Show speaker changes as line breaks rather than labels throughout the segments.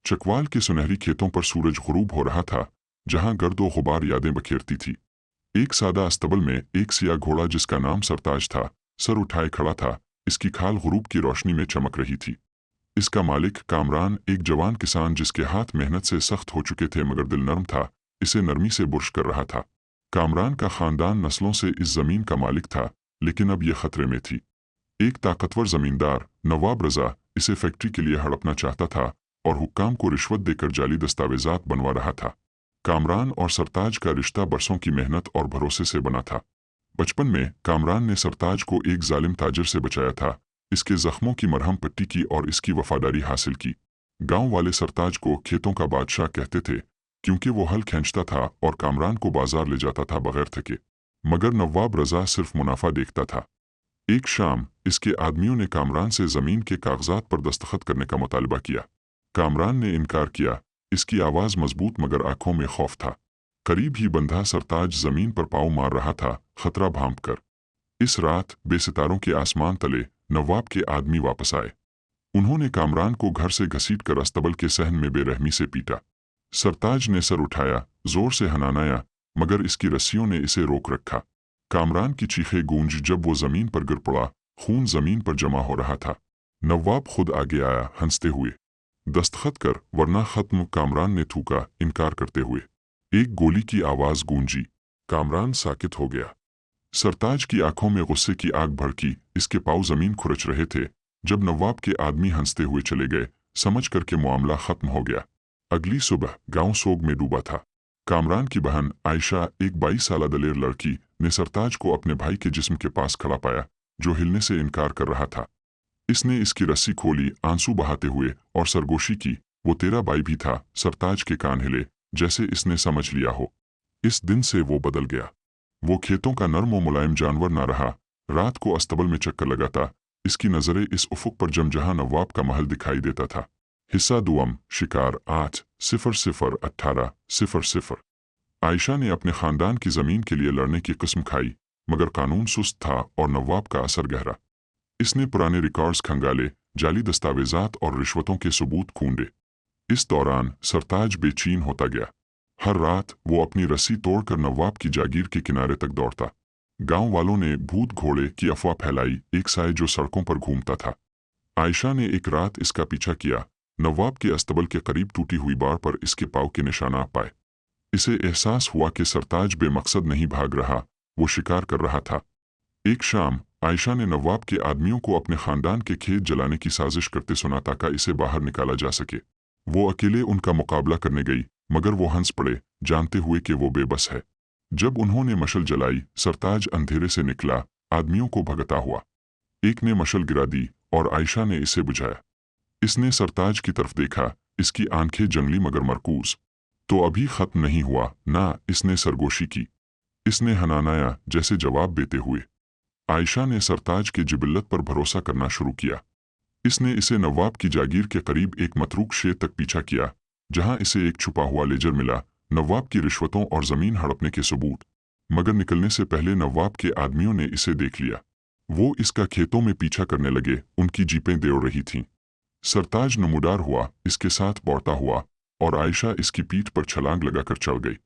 चकवाल के सुनहरी खेतों पर सूरज गुरूब हो रहा था, जहां गर्द व गुबार यादें बखेरती थी। एक सादा अस्तबल में एक सिया घोड़ा जिसका नाम सरताज था, सर उठाए खड़ा था। इसकी खाल गुरूब की रोशनी में चमक रही थी। इसका मालिक कामरान, एक जवान किसान जिसके हाथ मेहनत से सख्त हो चुके थे मगर दिल नरम था, इसे नरमी से बुर्श कर रहा था। कामरान का खानदान नस्लों से इस जमीन का मालिक था, लेकिन अब यह खतरे में थी। एक ताकतवर जमींदार नवाब रजा इसे फैक्ट्री के लिए हड़पना चाहता था और हुक्काम को रिश्वत देकर जाली दस्तावेजात बनवा रहा था। कामरान और सरताज का रिश्ता बरसों की मेहनत और भरोसे से बना था। बचपन में कामरान ने सरताज को एक जालिम ताजिर से बचाया था, इसके जख्मों की मरहम पट्टी की और इसकी वफादारी हासिल की। गांव वाले सरताज को खेतों का बादशाह कहते थे, क्योंकि वो हल खींचता था और कामरान को बाजार ले जाता था बगैर थके। मगर नवाब रजा सिर्फ मुनाफा देखता था। एक शाम इसके आदमियों ने कामरान से जमीन के कागजात पर दस्तखत करने का मुतालबा किया। कामरान ने इनकार किया। इसकी आवाज मजबूत मगर आंखों में खौफ था। करीब ही बंधा सरताज जमीन पर पाँव मार रहा था, खतरा भांप कर। इस रात बेसितारों के आसमान तले नवाब के आदमी वापस आए। उन्होंने कामरान को घर से घसीट कर अस्तबल के सहन में बेरहमी से पीटा। सरताज ने सर उठाया, जोर से हनानाया, मगर इसकी रस्सियों ने इसे रोक रखा। कामरान की चीखें गूंज जब वो जमीन पर गिर पड़ा। खून जमीन पर जमा हो रहा था। नवाब खुद आगे आया, हंसते हुए। दस्तखत कर वरना खत्म, कामरान ने थूका, इनकार करते हुए। एक गोली की आवाज गूंजी। कामरान साकित हो गया। सरताज की आंखों में गुस्से की आग भड़की। इसके पांव जमीन खुरच रहे थे। जब नवाब के आदमी हंसते हुए चले गए, समझ कर के मामला खत्म हो गया। अगली सुबह गांव सोग में डूबा था। कामरान की बहन आयशा, एक 22 साल दलेर लड़की, ने सरताज को अपने भाई के जिस्म के पास खड़ा पाया, जो हिलने से इनकार कर रहा था। इसने इसकी रस्सी खोली, आंसू बहाते हुए, और सरगोशी की, वो तेरा भाई भी था। सरताज के कान हिले, जैसे इसने समझ लिया हो। इस दिन से वो बदल गया। वो खेतों का नर्म व मुलायम जानवर ना रहा। रात को अस्तबल में चक्कर लगाता। इसकी नजरें इस उफुक पर जहाँ नवाब का महल दिखाई देता था। हिस्सा दुआम, शिकार 8-0-0-18-0-0। आयशा ने अपने खानदान की जमीन के लिए लड़ने की कसम खाई, मगर कानून सुस्त था और नवाब का असर गहरा। इसने पुराने रिकॉर्ड्स खंगाले, जाली दस्तावेजात और रिश्वतों के सबूत खूंदे। इस दौरान सरताज बेचैन होता गया। हर रात वो अपनी रस्सी तोड़कर नवाब की जागीर के किनारे तक दौड़ता। गांव वालों ने भूत घोड़े की अफवाह फैलाई, एक साए जो सड़कों पर घूमता था। आयशा ने एक रात इसका पीछा किया। नवाब के अस्तबल के करीब टूटी हुई बाड़ पर इसके पाँव के निशाना पाए। इसे एहसास हुआ कि सरताज बेमकसद नहीं भाग रहा, वो शिकार कर रहा था। एक शाम आयशा ने नवाब के आदमियों को अपने खानदान के खेत जलाने की साजिश करते सुना ताकि इसे बाहर निकाला जा सके। वो अकेले उनका मुकाबला करने गई, मगर वो हंस पड़े, जानते हुए कि वो बेबस है। जब उन्होंने मशल जलाई, सरताज अंधेरे से निकला, आदमियों को भगता हुआ। एक ने मशल गिरा दी और आयशा ने इसे बुझाया। इसने सरताज की तरफ देखा, इसकी आंखें जंगली मगर मरकूज। तो अभी खत्म नहीं हुआ ना, इसने सरगोशी की। इसने हनानाया, जैसे जवाब देते हुए। आयशा ने सरताज के जिबिल्लत पर भरोसा करना शुरू किया। इसने इसे नवाब की जागीर के करीब एक मतरूक शेर तक पीछा किया, जहां इसे एक छुपा हुआ लेजर मिला, नवाब की रिश्वतों और जमीन हड़पने के सबूत। मगर निकलने से पहले नवाब के आदमियों ने इसे देख लिया। वो इसका खेतों में पीछा करने लगे, उनकी जीपें दौड़ रही थीं। सरताज नमूदार हुआ, इसके साथ दौड़ता हुआ, और आयशा इसकी पीठ पर छलांग लगाकर चढ़ गई।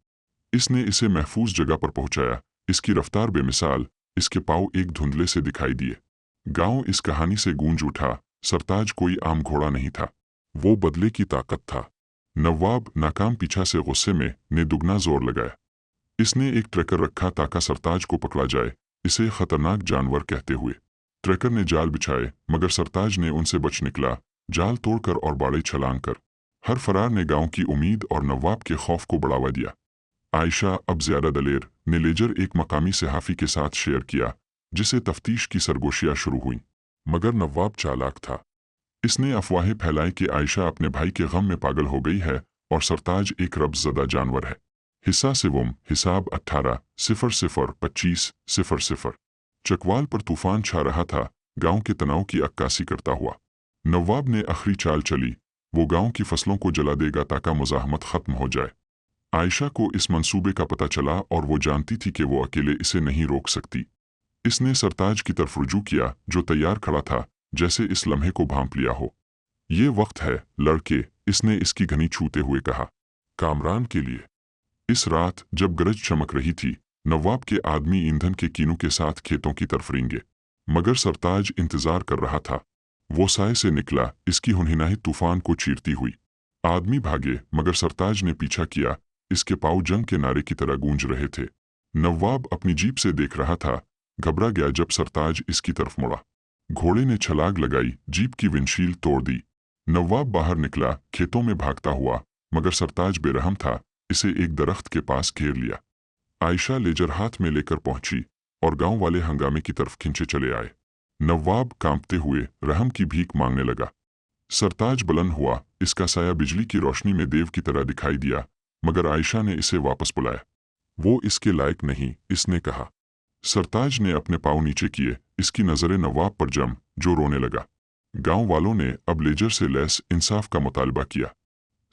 इसने इसे महफूज जगह पर पहुंचाया। इसकी रफ्तार बेमिसाल, इसके पाँव एक धुंधले से दिखाई दिए। गांव इस कहानी से गूंज उठा। सरताज कोई आम घोड़ा नहीं था, वो बदले की ताकत था। नवाब नाकाम पीछा से गुस्से में ने दुगना जोर लगाया। इसने एक ट्रैकर रखा ताकि सरताज को पकड़ा जाए, इसे खतरनाक जानवर कहते हुए। ट्रैकर ने जाल बिछाए, मगर सरताज ने उनसे बच निकला, जाल तोड़कर और बाड़े छलांग कर। हर फरार ने गांव की उम्मीद और नवाब के खौफ को बढ़ावा दिया। आयशा, अब ज्यादा दलेर, ने लेजर एक मकामी सहाफ़ी के साथ शेयर किया, जिसे तफ्तीश की सरगोशियां शुरू हुईं। मगर नवाब चालाक था। इसने अफवाहें फैलाई कि आयशा अपने भाई के गम में पागल हो गई है और सरताज एक रब्ज़दा जानवर है। हिस्सा सिवम, हिसाब 18-0-0-25-0-0। चकवाल पर तूफान छा रहा था, गांव के तनाव की अक्कासी करता हुआ। नवाब ने आखिरी चाल चली, वो गांव की फसलों को जला देगा ताकि मुज़ाहमत खत्म हो जाए। आयशा को इस मंसूबे का पता चला और वो जानती थी कि वो अकेले इसे नहीं रोक सकती। इसने सरताज की तरफ रुजू किया, जो तैयार खड़ा था, जैसे इस लम्हे को भांप लिया हो। ये वक्त है लड़के, इसने इसकी घनी छूते हुए कहा। कामरान के लिए। इस रात जब गरज चमक रही थी, नवाब के आदमी ईंधन के कीनों के साथ खेतों की तरफ रेंगे, मगर सरताज इंतजार कर रहा था। वो साए से निकला, इसकी हुनहिनाही तूफान को चीरती हुई। आदमी भागे, मगर सरताज ने पीछा किया। इसके पाँव जंग के नारे की तरह गूंज रहे थे। नवाब अपनी जीप से देख रहा था, घबरा गया जब सरताज इसकी तरफ मुड़ा। घोड़े ने छलांग लगाई, जीप की विंडशील्ड तोड़ दी। नवाब बाहर निकला, खेतों में भागता हुआ, मगर सरताज बेरहम था, इसे एक दरख्त के पास घेर लिया। आयशा लेजर हाथ में लेकर पहुंची और गांव वाले हंगामे की तरफ खिंचे चले आए। नवाब कांपते हुए रहम की भीख मांगने लगा। सरताज बुलंद हुआ, इसका साया बिजली की रोशनी में देव की तरह दिखाई दिया, मगर आयशा ने इसे वापस बुलाया। वो इसके लायक नहीं, इसने कहा। सरताज ने अपने पाँव नीचे किए, इसकी नज़रें नवाब पर जम, जो रोने लगा। गांव वालों ने अब लेजर से लैस इंसाफ का मुतालबा किया।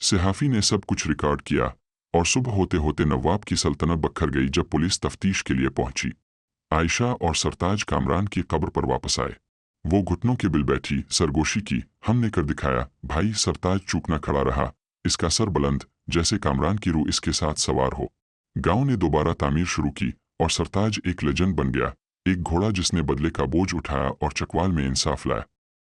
सहाफ़ी ने सब कुछ रिकॉर्ड किया और सुबह होते होते नवाब की सल्तनत बखर गई जब पुलिस तफ्तीश के लिए पहुंची। आयशा और सरताज कामरान की कब्र पर वापस आए। वो घुटनों के बिल बैठी, सरगोशी की, हमने कर दिखाया भाई। सरताज चूकना खड़ा रहा, इसका सर बुलंद, जैसे कामरान की रूह इसके साथ सवार हो। गांव ने दोबारा तामीर शुरू की और सरताज एक लेजेंड बन गया, एक घोड़ा जिसने बदले का बोझ उठाया और चकवाल में इंसाफ लाया।